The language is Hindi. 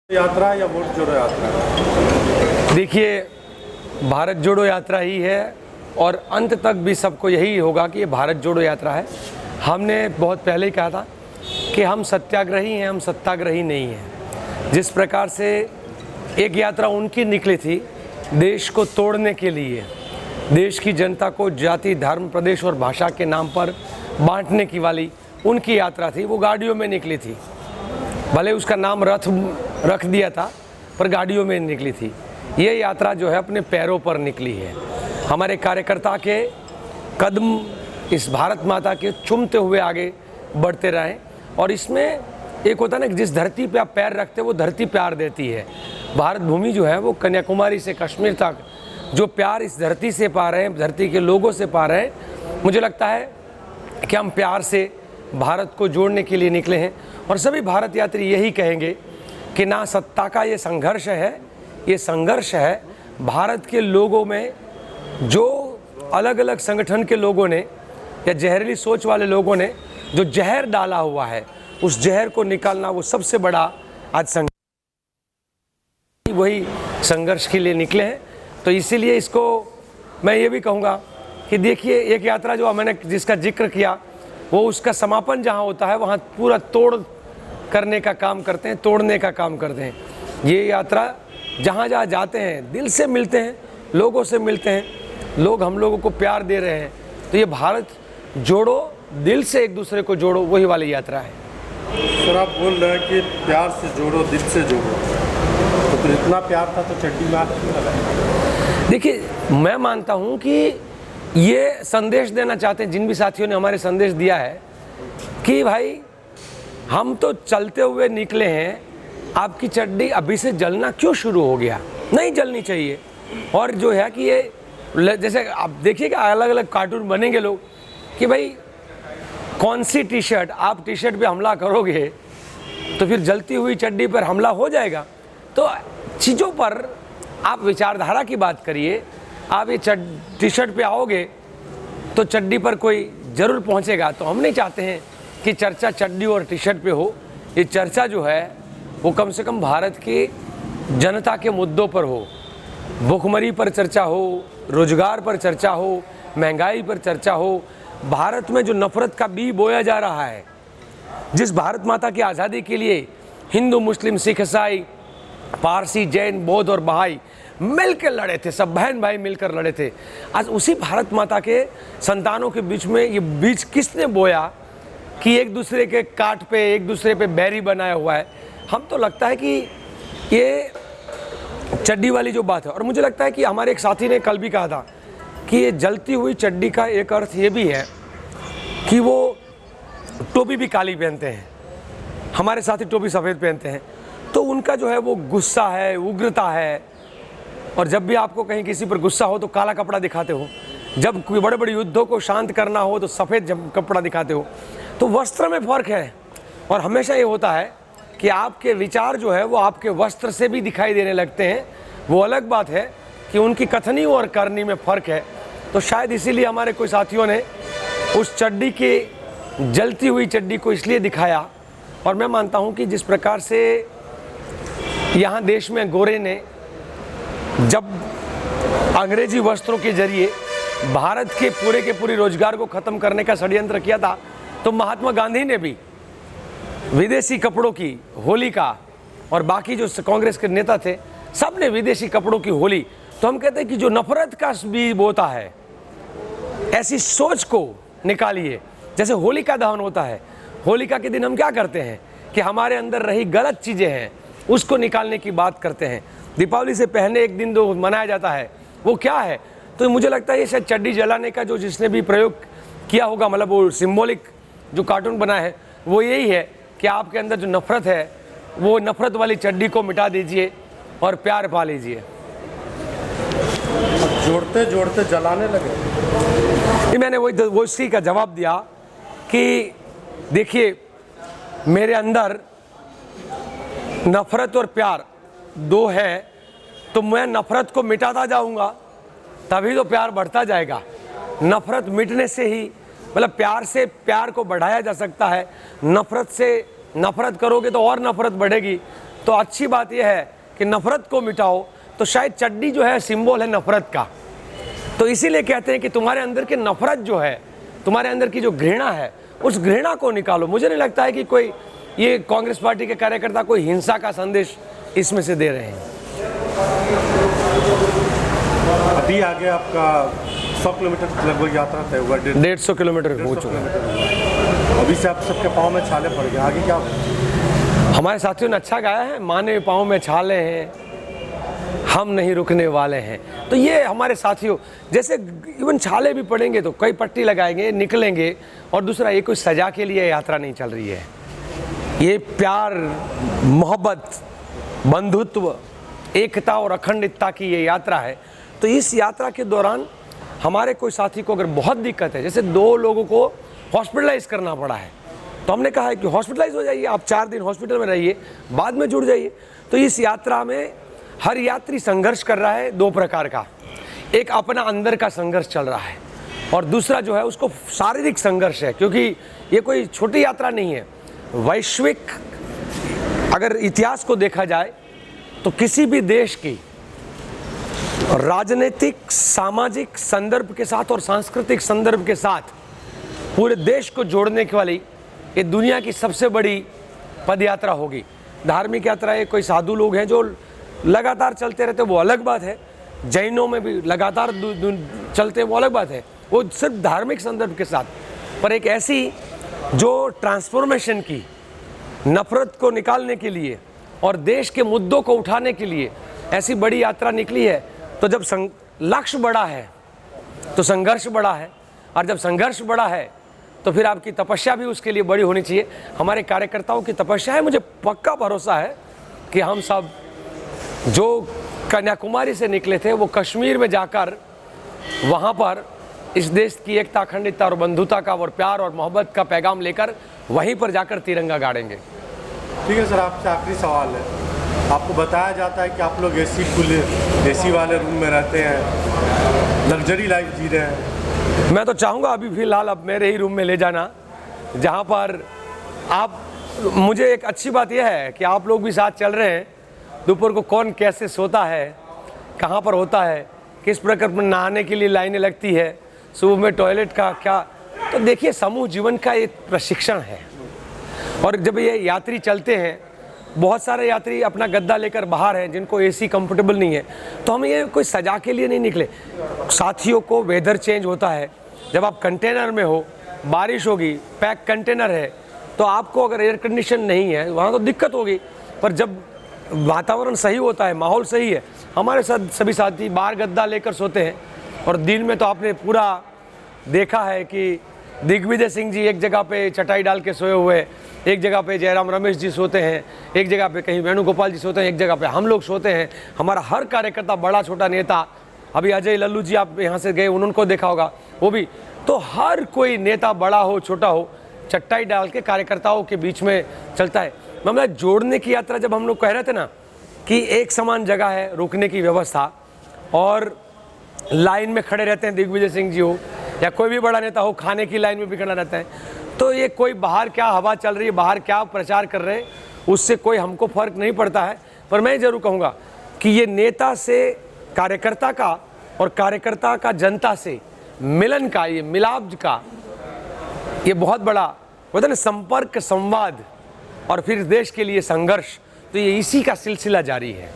यात्रा या वोट जोड़ो यात्रा? देखिए, भारत जोड़ो यात्रा ही है और अंत तक भी सबको यही होगा कि ये भारत जोड़ो यात्रा है। हमने बहुत पहले ही कहा था कि हम सत्याग्रही हैं, हम सत्याग्रही नहीं हैं। जिस प्रकार से एक यात्रा उनकी निकली थी देश को तोड़ने के लिए, देश की जनता को जाति, धर्म, प्रदेश और भाषा के नाम पर बांटने की वाली उनकी यात्रा थी, वो गाड़ियों में निकली थी। भले उसका नाम रथ रख दिया था पर गाड़ियों में निकली थी। ये यात्रा जो है अपने पैरों पर निकली है। हमारे कार्यकर्ता के कदम इस भारत माता के चूमते हुए आगे बढ़ते रहें। और इसमें एक होता है ना कि जिस धरती पे आप पैर रखते हो वो धरती प्यार देती है। भारत भूमि जो है वो कन्याकुमारी से कश्मीर तक जो प्यार इस धरती से पा रहे हैं, धरती के लोगों से पा रहे हैं, मुझे लगता है कि हम प्यार से भारत को जोड़ने के लिए निकले हैं। और सभी भारत यात्री यही कहेंगे कि ना सत्ता का ये संघर्ष है, ये संघर्ष है भारत के लोगों में, जो अलग अलग संगठन के लोगों ने या जहरीली सोच वाले लोगों ने जो जहर डाला हुआ है, उस जहर को निकालना वो सबसे बड़ा आज संघर्ष, वही संघर्ष के लिए निकले हैं। तो इसीलिए इसको मैं ये भी कहूँगा कि देखिए, एक यात्रा जो मैंने जिसका जिक्र किया वो उसका समापन जहाँ होता है वहाँ पूरा तोड़ करने का काम करते हैं, तोड़ने का काम करते हैं। ये यात्रा जहाँ जहाँ जाते हैं दिल से मिलते हैं, लोगों से मिलते हैं, लोग हम लोगों को प्यार दे रहे हैं। तो ये भारत जोड़ो, दिल से एक दूसरे को जोड़ो, वही वाली यात्रा है। सर, आप बोल रहे हैं कि प्यार से जोड़ो, दिल से जोड़ो, तो इतना प्यार था तो चड्डी में हाथ क्यों लगाया? देखिए, मैं मानता हूँ कि ये संदेश देना चाहते हैं, जिन भी साथियों ने हमारे संदेश दिया है कि भाई हम तो चलते हुए निकले हैं, आपकी चड्डी अभी से जलना क्यों शुरू हो गया? नहीं जलनी चाहिए। और जो है कि ये जैसे आप देखिए कि अलग अलग कार्टून बनेंगे लोग कि भाई कौन सी टी शर्ट, आप टी शर्ट पे हमला करोगे तो फिर जलती हुई चड्डी पर हमला हो जाएगा। तो चीज़ों पर आप विचारधारा की बात करिए। आप ये टी शर्ट पे आओगे तो चड्डी पर कोई ज़रूर पहुंचेगा। तो हम नहीं चाहते हैं कि चर्चा चड्डी और टी शर्ट पे हो। ये चर्चा जो है वो कम से कम भारत की जनता के मुद्दों पर हो, भूखमरी पर चर्चा हो, रोजगार पर चर्चा हो, महंगाई पर चर्चा हो। भारत में जो नफरत का बीज बोया जा रहा है, जिस भारत माता की आज़ादी के लिए हिंदू, मुस्लिम, सिख, ईसाई, पारसी, जैन, बौद्ध और बहाई मिलकर लड़े थे, सब बहन भाई मिलकर लड़े थे, आज उसी भारत माता के संतानों के बीच में ये बीज किसने बोया कि एक दूसरे के काट पे, एक दूसरे पे बैरी बनाया हुआ है। हम तो लगता है कि ये चड्डी वाली जो बात है, और मुझे लगता है कि हमारे एक साथी ने कल भी कहा था कि ये जलती हुई चड्डी का एक अर्थ ये भी है कि वो टोपी भी काली पहनते हैं, हमारे साथी टोपी सफ़ेद पहनते हैं। तो उनका जो है वो गुस्सा है, उग्रता है। और जब भी आपको कहीं किसी पर गुस्सा हो तो काला कपड़ा दिखाते हो, जब कोई बड़े बड़े युद्धों को शांत करना हो तो सफ़ेद कपड़ा दिखाते हो। तो वस्त्र में फ़र्क है। और हमेशा ये होता है कि आपके विचार जो है वो आपके वस्त्र से भी दिखाई देने लगते हैं। वो अलग बात है कि उनकी कथनी और करनी में फ़र्क है। तो शायद इसीलिए हमारे कोई साथियों ने उस चड्डी की, जलती हुई चड्डी को इसलिए दिखाया। और मैं मानता हूँ कि जिस प्रकार से यहाँ देश में गोरे ने जब अंग्रेजी वस्त्रों के जरिए भारत के पूरे रोजगार को ख़त्म करने का षड्यंत्र किया था, तो महात्मा गांधी ने भी विदेशी कपड़ों की होली का, और बाकी जो कांग्रेस के नेता थे सब ने विदेशी कपड़ों की होली। तो हम कहते हैं कि जो नफरत का बीज बोता है, ऐसी सोच को निकालिए। जैसे होलिका दहन होता है, होलिका के दिन हम क्या करते हैं कि हमारे अंदर रही गलत चीज़ें हैं उसको निकालने की बात करते हैं। दीपावली से पहले एक दिन जो मनाया जाता है वो क्या है? तो मुझे लगता है ये शायद चड्डी जलाने का जो जिसने भी प्रयोग किया होगा, मतलब वो सिंबॉलिक जो कार्टून बना है वो यही है कि आपके अंदर जो नफरत है वो नफरत वाली चड्डी को मिटा दीजिए और प्यार पा लीजिए। जोड़ते जोड़ते जलाने लगे। मैंने वो इसी का जवाब दिया कि देखिए, मेरे अंदर नफरत और प्यार दो है, तो मैं नफरत को मिटाता जाऊंगा तभी तो प्यार बढ़ता जाएगा। नफरत मिटने से ही, मतलब प्यार से प्यार को बढ़ाया जा सकता है। नफरत से नफरत करोगे तो और नफरत बढ़ेगी। तो अच्छी बात यह है कि नफरत को मिटाओ। तो शायद चड्डी जो है सिंबल है नफरत का, तो इसीलिए कहते हैं कि तुम्हारे अंदर की नफरत जो है, तुम्हारे अंदर की जो घृणा है, उस घृणा को निकालो। मुझे नहीं लगता है कि कोई ये कांग्रेस पार्टी के कार्यकर्ता कोई हिंसा का संदेश इसमें से दे रहे हैं। अभी आगे आपका 100 किलोमीटर लगभग यात्रा तय हुआ, 150 किलोमीटर हो चुका है। अभी से आप सबके पाँव में छाले पड़ गए, आगे क्या? हमारे साथियों ने अच्छा गाया है, माने पाँव में छाले हैं, हम नहीं रुकने वाले हैं। तो ये हमारे साथियों, जैसे इवन छाले भी पड़ेंगे तो कई पट्टी लगाएंगे, निकलेंगे। और दूसरा, ये कोई सजा के लिए यात्रा नहीं चल रही है, ये प्यार, मोहब्बत, बंधुत्व, एकता और अखंडता की ये यात्रा है। तो इस यात्रा के दौरान हमारे कोई साथी को अगर बहुत दिक्कत है, जैसे 2 लोगों को हॉस्पिटलाइज करना पड़ा है, तो हमने कहा है कि हॉस्पिटलाइज हो जाइए, आप 4 दिन हॉस्पिटल में रहिए, बाद में जुड़ जाइए। तो इस यात्रा में हर यात्री संघर्ष कर रहा है 2 प्रकार का। एक अपना अंदर का संघर्ष चल रहा है, और दूसरा जो है उसको शारीरिक संघर्ष है, क्योंकि ये कोई छोटी यात्रा नहीं है। वैश्विक अगर इतिहास को देखा जाए तो किसी भी देश की राजनीतिक, सामाजिक संदर्भ के साथ और सांस्कृतिक संदर्भ के साथ पूरे देश को जोड़ने के वाली ये दुनिया की सबसे बड़ी पद यात्रा होगी। धार्मिक यात्रा है, कोई साधु लोग हैं जो लगातार चलते रहते, वो अलग बात है। जैनों में भी लगातार चलते, वो अलग बात है, वो सिर्फ धार्मिक संदर्भ के साथ। पर एक ऐसी जो ट्रांसफॉर्मेशन की, नफरत को निकालने के लिए और देश के मुद्दों को उठाने के लिए ऐसी बड़ी यात्रा निकली है। तो जब लक्ष्य बड़ा है तो संघर्ष बड़ा है, और जब संघर्ष बड़ा है तो फिर आपकी तपस्या भी उसके लिए बड़ी होनी चाहिए। हमारे कार्यकर्ताओं की तपस्या है, मुझे पक्का भरोसा है कि हम सब जो कन्याकुमारी से निकले थे वो कश्मीर में जाकर वहाँ पर इस देश की एकता, अखंडता और बंधुता का और प्यार और मोहब्बत का पैगाम लेकर वहीं पर जाकर तिरंगा गाड़ेंगे। ठीक है सर, आपसे आखिरी सवाल है। आपको बताया जाता है कि आप लोग एसी वाले रूम में रहते हैं, लग्जरी लाइफ जी रहे हैं। मैं तो चाहूँगा अभी फ़िलहाल अब मेरे ही रूम में ले जाना, जहाँ पर आप, मुझे एक अच्छी बात यह है कि आप लोग भी साथ चल रहे हैं। दोपहर को कौन कैसे सोता है, कहाँ पर होता है, किस प्रकार पर नहाने के लिए लाइनें लगती है, सुबह में टॉयलेट का क्या, तो देखिए समूह जीवन का एक प्रशिक्षण है। और जब ये यात्री चलते हैं, बहुत सारे यात्री अपना गद्दा लेकर बाहर हैं जिनको एसी कंफर्टेबल नहीं है, तो हम ये कोई सजा के लिए नहीं निकले। साथियों को वेदर चेंज होता है, जब आप कंटेनर में हो, बारिश होगी, पैक कंटेनर है, तो आपको अगर एयर कंडीशन नहीं है वहाँ तो दिक्कत होगी। पर जब वातावरण सही होता है, माहौल सही है, हमारे साथ सभी साथी बाहर गद्दा लेकर सोते हैं। और दिन में तो आपने पूरा देखा है कि दिग्विजय सिंह जी एक जगह पे चटाई डाल के सोए हुए, एक जगह पे जयराम रमेश जी सोते हैं, एक जगह पे कहीं वेणुगोपाल जी सोते हैं, एक जगह पे हम लोग सोते हैं। हमारा हर कार्यकर्ता, बड़ा छोटा नेता, अभी अजय लल्लू जी आप यहाँ से गए, उनको देखा होगा, वो भी, तो हर कोई नेता बड़ा हो छोटा हो, चटाई डाल के कार्यकर्ताओं के बीच में चलता है। मतलब जोड़ने की यात्रा, जब हम लोग कह रहे थे ना कि एक समान जगह है, रुकने की व्यवस्था, और लाइन में खड़े रहते हैं, दिग्विजय सिंह जी हो या कोई भी बड़ा नेता हो, खाने की लाइन में भी खड़ा रहता है। तो ये कोई बाहर क्या हवा चल रही है, बाहर क्या प्रचार कर रहे हैं, उससे कोई हमको फर्क नहीं पड़ता है। पर मैं जरूर कहूँगा कि ये नेता से कार्यकर्ता का और कार्यकर्ता का जनता से मिलन का, ये मिलाप का, ये बहुत बड़ा होता है ना, संपर्क, संवाद और फिर देश के लिए संघर्ष, तो ये इसी का सिलसिला जारी है।